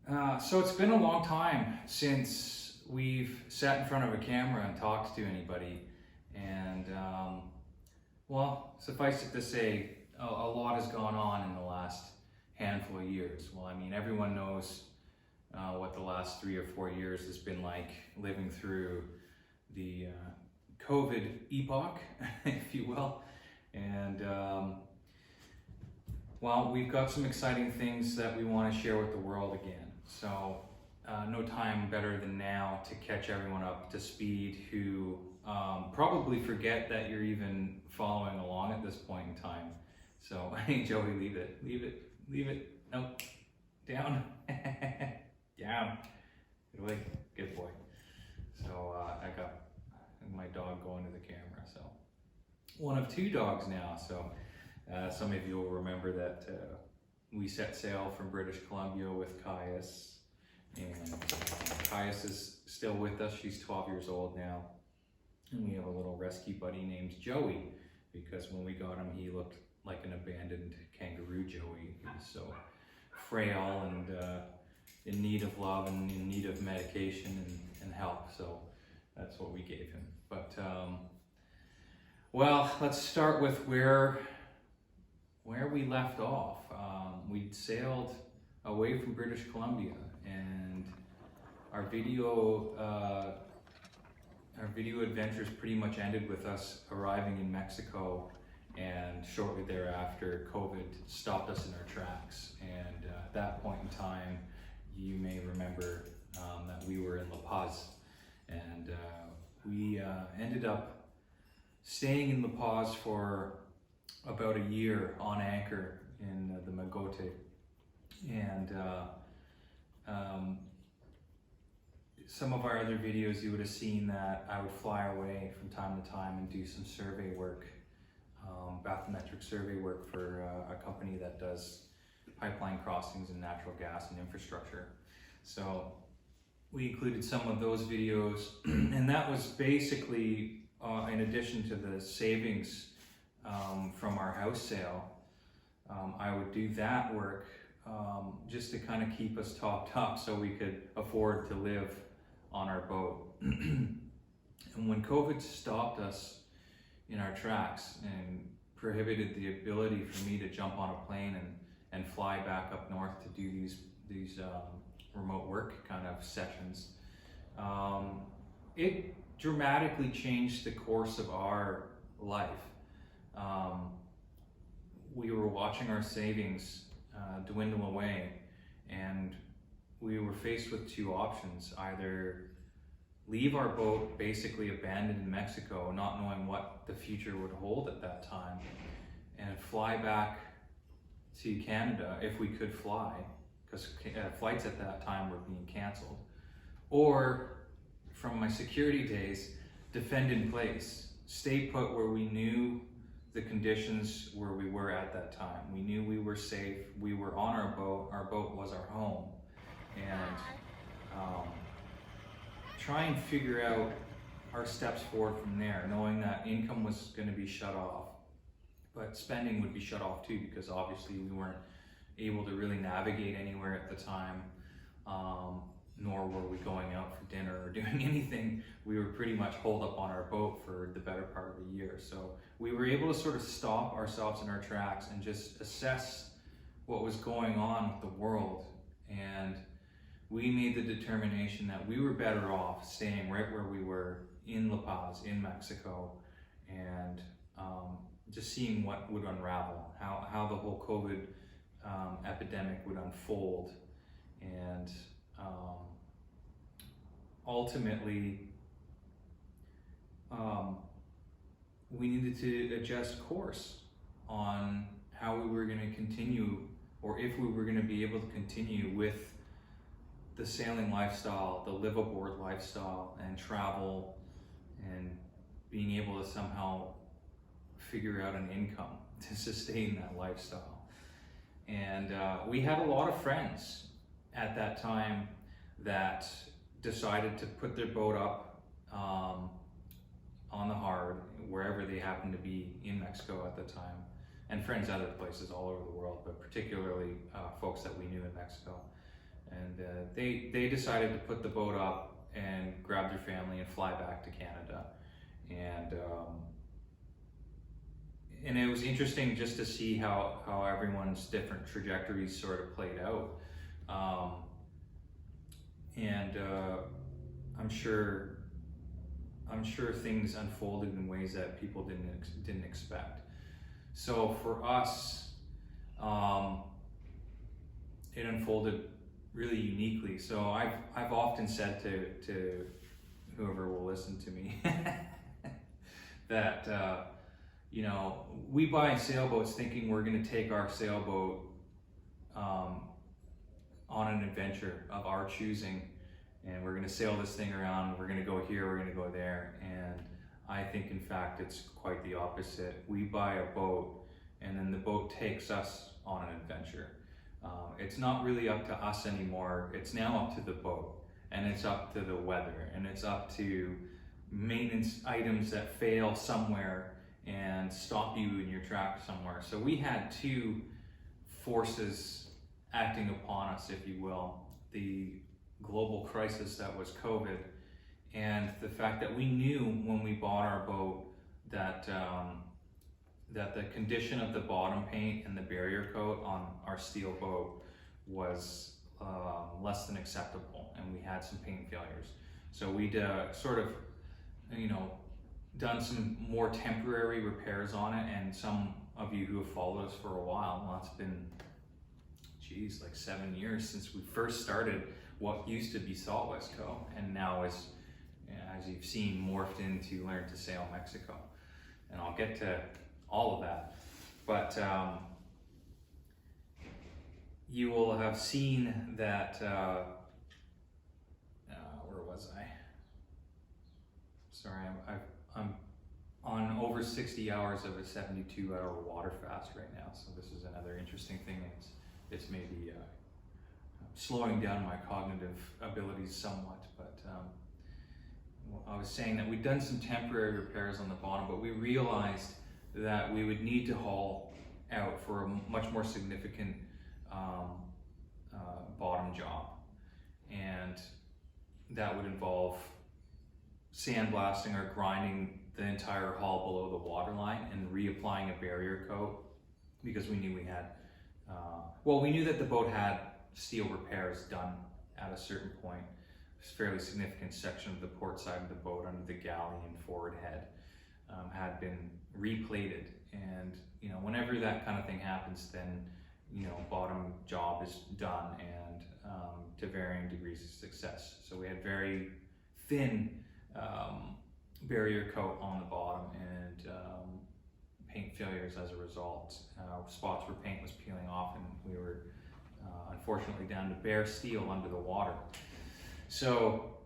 So it's been a long time since we've sat in front of a camera and talked to anybody, and well, suffice it to say, a lot has gone on in the last handful of years. Well, I mean, everyone knows what the last 3 or 4 years has been like, living through the COVID epoch, if you will, and well, we've got some exciting things that we want to share with the world again. So no time better than now to catch everyone up to speed who probably forget that you're even following along at this point in time. So, hey Joey, leave it. No, down, down. Good boy, good boy. So I got my dog going to the camera. So one of two dogs now. So some of you will remember that we set sail from British Columbia with Caius, and Caius is still with us. She's 12 years old now, and we have a little rescue buddy named Joey, because when we got him, he looked like an abandoned kangaroo Joey. He was so frail and in need of love and in need of medication and help, so that's what we gave him. But well, let's start with where we left off. We'd sailed away from British Columbia, and our video adventures pretty much ended with us arriving in Mexico, and shortly thereafter COVID stopped us in our tracks. And at that point in time, you may remember that we were in La Paz, and we ended up staying in La Paz for about a year on anchor in the Mogote. And some of our other videos, you would have seen that I would fly away from time to time and do some survey work, bathymetric survey work for a company that does pipeline crossings and natural gas and infrastructure. So we included some of those videos, and that was basically in addition to the savings from our house sale. I would do that work just to kind of keep us topped up so we could afford to live on our boat. And when COVID stopped us in our tracks and prohibited the ability for me to jump on a plane and fly back up north to do these remote work kind of sessions, it dramatically changed the course of our life. We were watching our savings dwindle away, and we were faced with two options: either leave our boat basically abandoned in Mexico, not knowing what the future would hold at that time, and fly back to Canada if we could fly, because flights at that time were being canceled, or from my security days, defend in place, stay put where we knew the conditions where we were at that time. We knew we were safe, we were on our boat was our home, and try and figure out our steps forward from there, knowing that income was going to be shut off, but spending would be shut off too, because obviously we weren't able to really navigate anywhere at the time, nor were we going out for dinner or doing anything. We were pretty much holed up on our boat for the better part of a year. So we were able to sort of stop ourselves in our tracks and just assess what was going on with the world. And we made the determination that we were better off staying right where we were in La Paz, in Mexico, and just seeing what would unravel, how the whole COVID epidemic would unfold. And ultimately, we needed to adjust course on how we were going to continue, or if we were going to be able to continue with the sailing lifestyle, the live aboard lifestyle, and travel, and being able to somehow figure out an income to sustain that lifestyle. And we had a lot of friends at that time that decided to put their boat up on the hard, wherever they happened to be in Mexico at the time, and friends other places all over the world, but particularly folks that we knew in Mexico. And they decided to put the boat up and grab their family and fly back to Canada. And it was interesting just to see how everyone's different trajectories sort of played out. I'm sure things unfolded in ways that people didn't expect. So for us, it unfolded really uniquely. So I've often said to whoever will listen to me that we buy sailboats thinking we're going to take our sailboat on an adventure of our choosing, and we're going to sail this thing around. We're going to go here, we're going to go there. And I think in fact it's quite the opposite. We buy a boat and then the boat takes us on an adventure. It's not really up to us anymore. It's now up to the boat, and it's up to the weather, and it's up to maintenance items that fail somewhere and stop you in your tracks somewhere. So we had two forces acting upon us, if you will: the global crisis that was COVID, and the fact that we knew when we bought our boat that that the condition of the bottom paint and the barrier coat on our steel boat was less than acceptable, and we had some paint failures. So we'd sort of, done some more temporary repairs on it. And some of you who have followed us for a while, well, it's been, like 7 years since we first started what used to be Saltwest Co. and now is, as you've seen, morphed into Learn to Sail Mexico. And I'll get to all of that. But you will have seen that, where was I? Sorry, I'm on over 60 hours of a 72-hour water fast right now. So this is another interesting thing. It's maybe slowing down my cognitive abilities somewhat. But I was saying that we'd done some temporary repairs on the bottom, but we realized that we would need to haul out for a much more significant bottom job, and that would involve sandblasting or grinding the entire hull below the waterline and reapplying a barrier coat, because we knew we had we knew that the boat had steel repairs done at a certain point. A fairly significant section of the port side of the boat under the galley and forward head had been replated, and whenever that kind of thing happens, then bottom job is done, and to varying degrees of success. So we had very thin barrier coat on the bottom, and paint failures as a result. Spots where paint was peeling off, and we were unfortunately down to bare steel under the water. So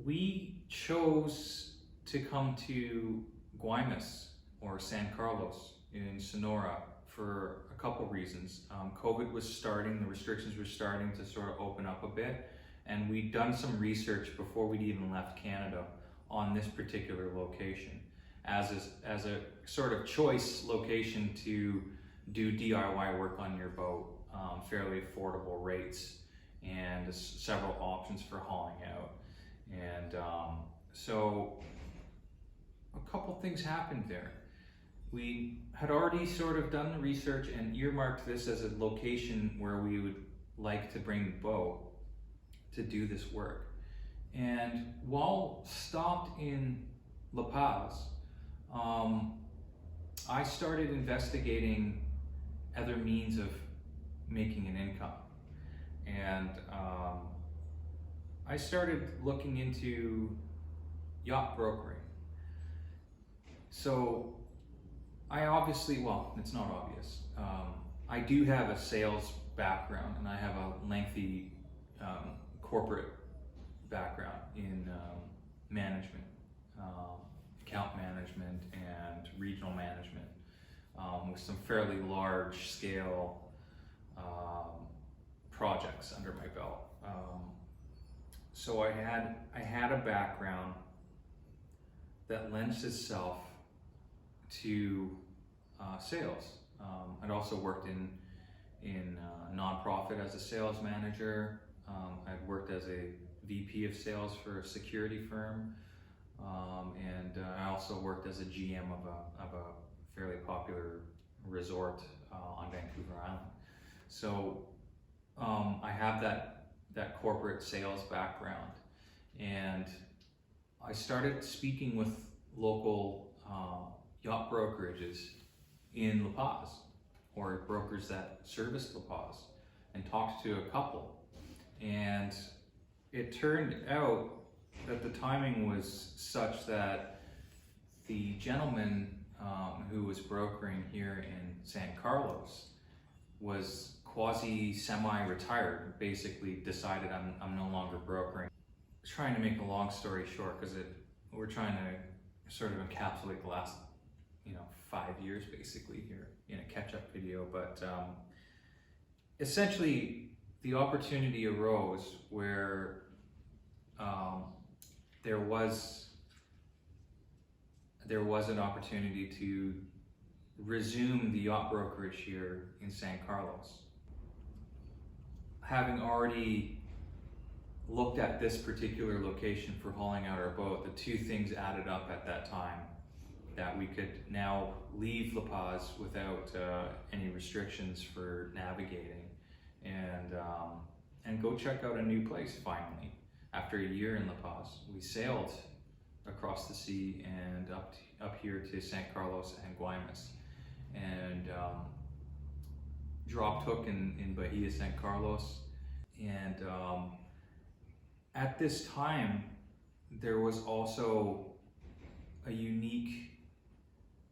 we chose to come to Guaymas or San Carlos in Sonora for a couple reasons. COVID was starting, the restrictions were starting to sort of open up a bit, and we'd done some research before we'd even left Canada on this particular location as a sort of choice location to do DIY work on your boat, fairly affordable rates, and several options for hauling out. And so a couple things happened there. We had already sort of done the research and earmarked this as a location where we would like to bring the boat to do this work. And while stopped in La Paz, I started investigating other means of making an income. And I started looking into yacht brokering. So I obviously, it's not obvious. I do have a sales background, and I have a lengthy corporate background in management, account management and regional management, with some fairly large scale projects under my belt. So I had a background that lends itself to sales. I'd also worked in nonprofit as a sales manager. I'd worked as a VP of sales for a security firm, and I also worked as a GM of a fairly popular resort on Vancouver Island. So I have that corporate sales background, and I started speaking with local yacht brokerages in La Paz, or brokers that service La Paz, and talked to a couple. And it turned out that the timing was such that the gentleman who was brokering here in San Carlos was semi-retired, basically decided I'm no longer brokering. Trying to make a long story short, because we're trying to sort of encapsulate the last 5 years basically here in a catch-up video, but essentially the opportunity arose where there was an opportunity to resume the yacht brokerage here in San Carlos. Having already looked at this particular location for hauling out our boat, the two things added up at that time, that we could now leave La Paz without any restrictions for navigating, and go check out a new place finally. After a year in La Paz, we sailed across the sea and up here to San Carlos and Guaymas, and dropped hook in Bahia San Carlos. And at this time, there was also a unique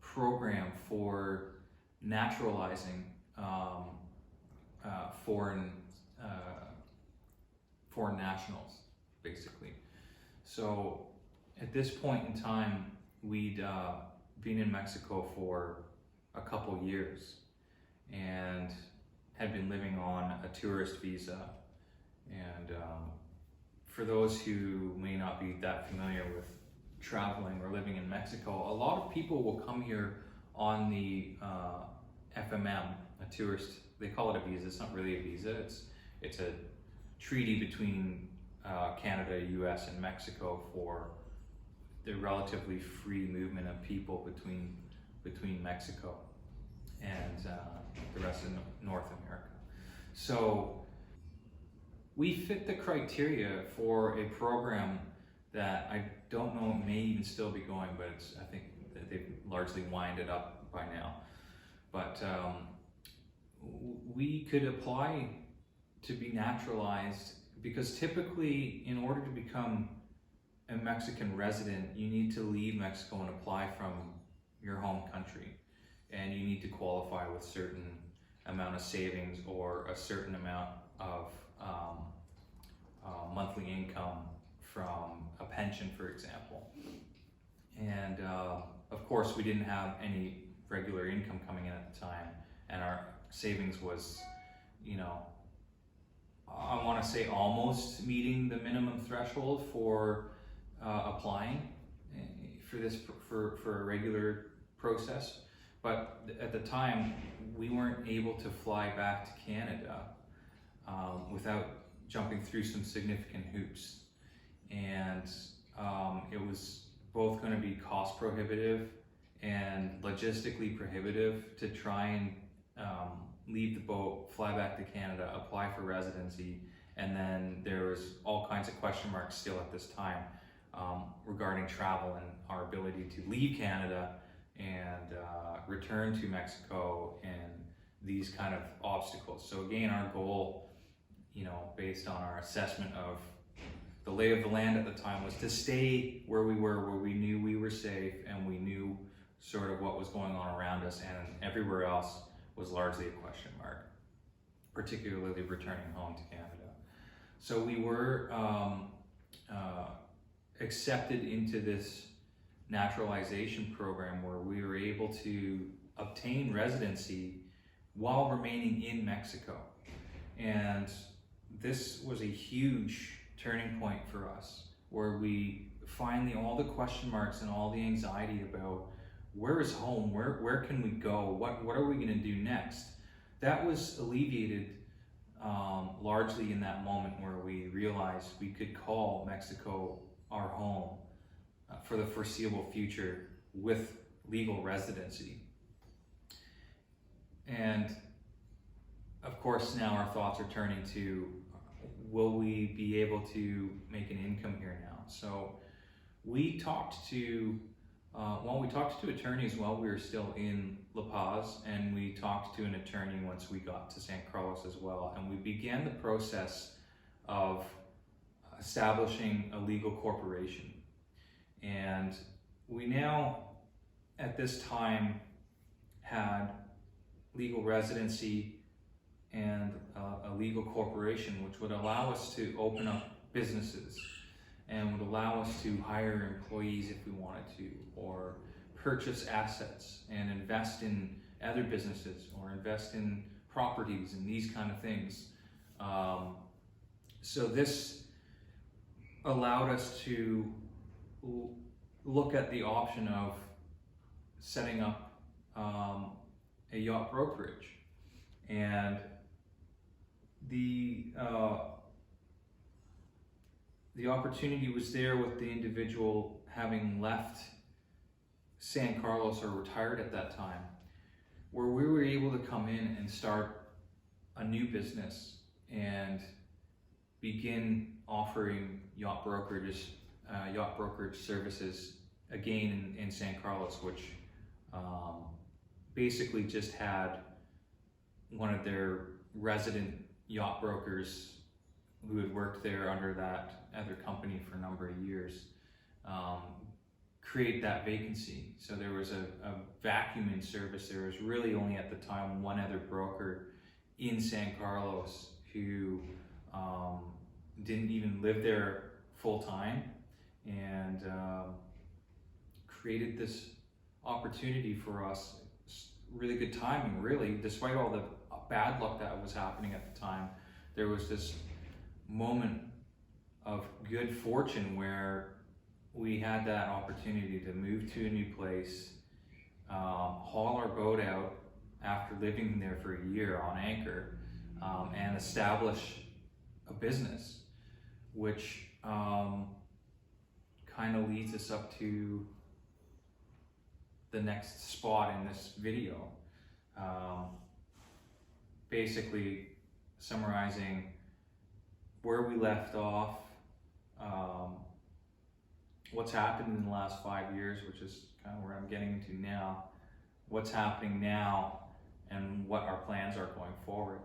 program for naturalizing foreign nationals, basically. So at this point in time, we'd been in Mexico for a couple years and had been living on a tourist visa. And for those who may not be that familiar with traveling or living in Mexico, a lot of people will come here on the FMM, a tourist, they call it a visa. It's not really a visa, it's a treaty between Canada, US, and Mexico for the relatively free movement of people between Mexico and the rest of North America. So we fit the criteria for a program that I don't know, it may even still be going, but I think that they've largely winded up by now. But we could apply to be naturalized, because typically in order to become a Mexican resident, you need to leave Mexico and apply from your home country. And you need to qualify with certain amount of savings or a certain amount of monthly income from a pension, for example. And of course, we didn't have any regular income coming in at the time, and our savings was, I want to say almost meeting the minimum threshold for applying for this for a regular process. But at the time, we weren't able to fly back to Canada without jumping through some significant hoops. And it was both going to be cost prohibitive and logistically prohibitive to try and leave the boat, fly back to Canada, apply for residency, and then there was all kinds of question marks still at this time regarding travel and our ability to leave Canada and return to Mexico, and these kind of obstacles. So again, our goal, based on our assessment of the lay of the land at the time, was to stay where we were, where we knew we were safe and we knew sort of what was going on around us, and everywhere else was largely a question mark, particularly returning home to Canada. So we were accepted into this naturalization program where we were able to obtain residency while remaining in Mexico. And this was a huge turning point for us, where we finally, all the question marks and all the anxiety about where is home, where can we go, what are we going to do next, that was alleviated largely in that moment where we realized we could call Mexico our home for the foreseeable future with legal residency. And of course, now our thoughts are turning to, will we be able to make an income here now? So we talked to attorneys while we were still in La Paz, and we talked to an attorney once we got to San Carlos as well. And we began the process of establishing a legal corporation. And we now, at this time, had legal residency and a legal corporation, which would allow us to open up businesses and would allow us to hire employees if we wanted to, or purchase assets and invest in other businesses, or invest in properties and these kind of things. So this allowed us to look at the option of setting up a yacht brokerage. And the opportunity was there with the individual having left San Carlos or retired at that time, where we were able to come in and start a new business and begin offering yacht brokerage services again in San Carlos, which basically just had one of their resident yacht brokers who had worked there under that other company for a number of years create that vacancy. So there was a vacuum in service. There was really only at the time one other broker in San Carlos who didn't even live there full time, and created this opportunity for us. Really good timing, really, despite all the bad luck that was happening at the time. There was this moment of good fortune where we had that opportunity to move to a new place, haul our boat out after living there for a year on anchor, and establish a business, which kind of leads us up to the next spot in this video. Basically summarizing where we left off, what's happened in the last 5 years, which is kind of where I'm getting to now, what's happening now, and what our plans are going forward.